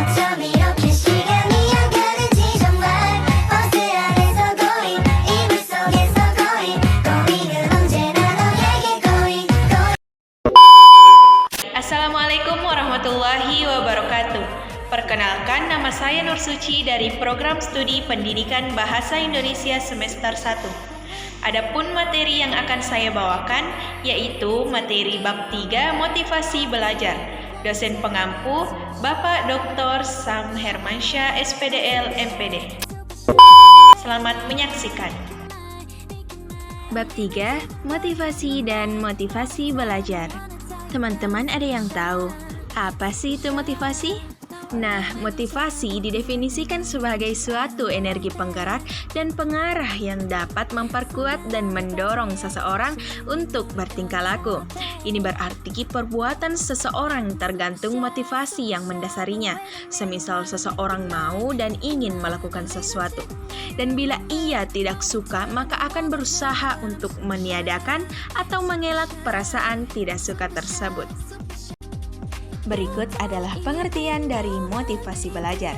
어쩜 이렇게 시간이 안 가는지 정말 버스 안에서 고인 이불 속에서 고인은 언제나 너에게 고인. Assalamualaikum warahmatullahi wabarakatuh. Perkenalkan, nama saya Nur Suci dari Program Studi Pendidikan Bahasa Indonesia Semester 1. Adapun materi yang akan saya bawakan yaitu materi bab 3 motivasi belajar. Dosen pengampu Bapak Dr. Sam Hermansyah SPDL MPD. Selamat menyaksikan. Bab 3 motivasi dan motivasi belajar. Teman-teman ada yang tahu apa sih itu motivasi? Nah, motivasi didefinisikan sebagai suatu energi penggerak dan pengarah yang dapat memperkuat dan mendorong seseorang untuk bertingkah laku. Ini berarti perbuatan seseorang tergantung motivasi yang mendasarinya. Semisal seseorang mau dan ingin melakukan sesuatu, dan bila ia tidak suka, maka akan berusaha untuk meniadakan atau mengelak perasaan tidak suka tersebut. Berikut adalah pengertian dari motivasi belajar.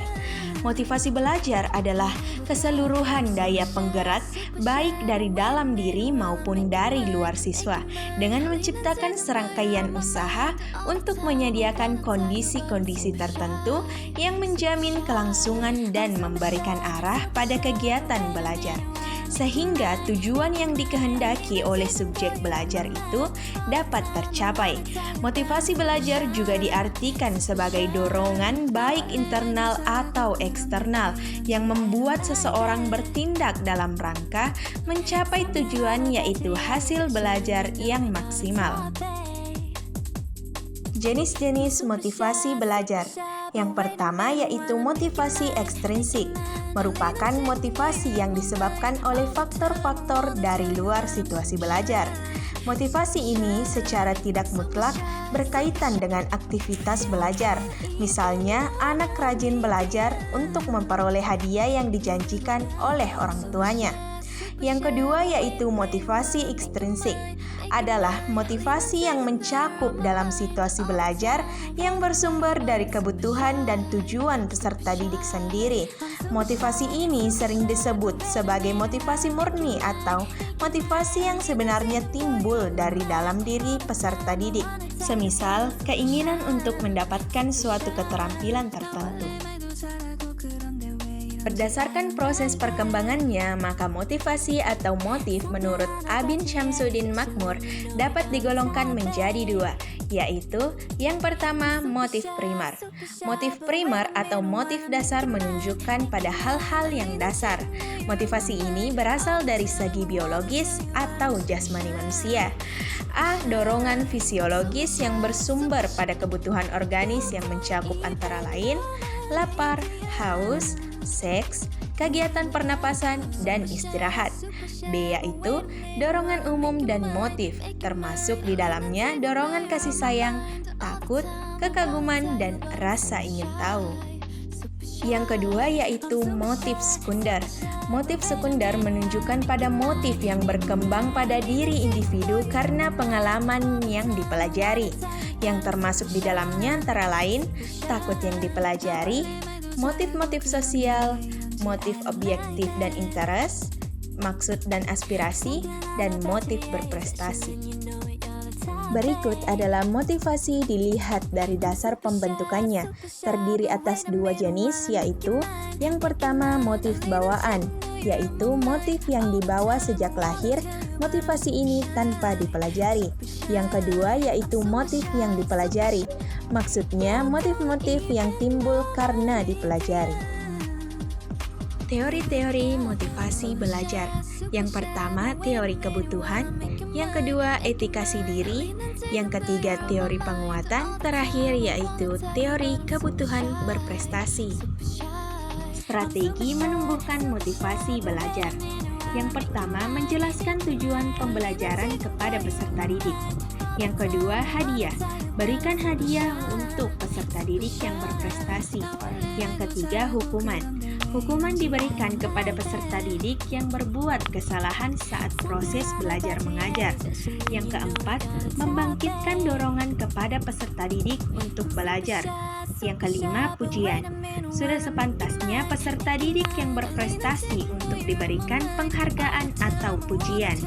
Motivasi belajar adalah keseluruhan daya penggerak baik dari dalam diri maupun dari luar siswa dengan menciptakan serangkaian usaha untuk menyediakan kondisi-kondisi tertentu yang menjamin kelangsungan dan memberikan arah pada kegiatan belajar, sehingga tujuan yang dikehendaki oleh subjek belajar itu dapat tercapai. Motivasi belajar juga diartikan sebagai dorongan baik internal atau eksternal yang membuat seseorang bertindak dalam rangka mencapai tujuan, yaitu hasil belajar yang maksimal. Jenis-jenis motivasi belajar. Yang pertama yaitu motivasi ekstrinsik, merupakan motivasi yang disebabkan oleh faktor-faktor dari luar situasi belajar. Motivasi ini secara tidak mutlak berkaitan dengan aktivitas belajar. Misalnya, anak rajin belajar untuk memperoleh hadiah yang dijanjikan oleh orang tuanya. Yang kedua yaitu motivasi ekstrinsik, adalah motivasi yang mencakup dalam situasi belajar yang bersumber dari kebutuhan dan tujuan peserta didik sendiri. Motivasi ini sering disebut sebagai motivasi murni atau motivasi yang sebenarnya timbul dari dalam diri peserta didik. Semisal, keinginan untuk mendapatkan suatu keterampilan tertentu. Berdasarkan proses perkembangannya, maka motivasi atau motif menurut Abin Syamsuddin Makmur dapat digolongkan menjadi dua, yaitu yang pertama motif primer. Motif primer atau motif dasar menunjukkan pada hal-hal yang dasar. Motivasi ini berasal dari segi biologis atau jasmani manusia. A. Dorongan fisiologis yang bersumber pada kebutuhan organis yang mencakup antara lain lapar, haus, seks, kegiatan pernapasan, dan istirahat. B yaitu dorongan umum dan motif, termasuk di dalamnya dorongan kasih sayang, takut, kekaguman, dan rasa ingin tahu. Yang kedua yaitu motif sekunder. Motif sekunder menunjukkan pada motif yang berkembang pada diri individu karena pengalaman yang dipelajari, yang termasuk di dalamnya antara lain takut yang dipelajari, motif-motif sosial, motif objektif dan interest, maksud dan aspirasi, dan motif berprestasi. Berikut adalah motivasi dilihat dari dasar pembentukannya, terdiri atas dua jenis, yaitu yang pertama motif bawaan, yaitu motif yang dibawa sejak lahir, motivasi ini tanpa dipelajari. Yang kedua yaitu motif yang dipelajari, maksudnya motif-motif yang timbul karena dipelajari. Teori-teori motivasi belajar. Yang pertama, teori kebutuhan. Yang kedua, etikasi diri. Yang ketiga, teori penguatan. Terakhir, yaitu teori kebutuhan berprestasi. Strategi menumbuhkan motivasi belajar. Yang pertama, menjelaskan tujuan pembelajaran kepada peserta didik. Yang kedua, hadiah. Berikan hadiah untuk peserta didik yang berprestasi. Yang ketiga, hukuman. Hukuman diberikan kepada peserta didik yang berbuat kesalahan saat proses belajar mengajar. Yang keempat, membangkitkan dorongan kepada peserta didik untuk belajar. Yang kelima, pujian. Sudah sepantasnya peserta didik yang berprestasi untuk diberikan penghargaan atau pujian.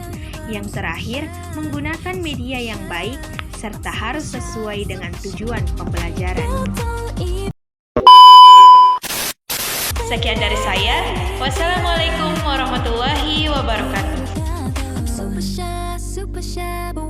Yang terakhir, menggunakan media yang baik serta harus sesuai dengan tujuan pembelajaran. Sekian dari saya. Wassalamualaikum warahmatullahi wabarakatuh. Super shy, but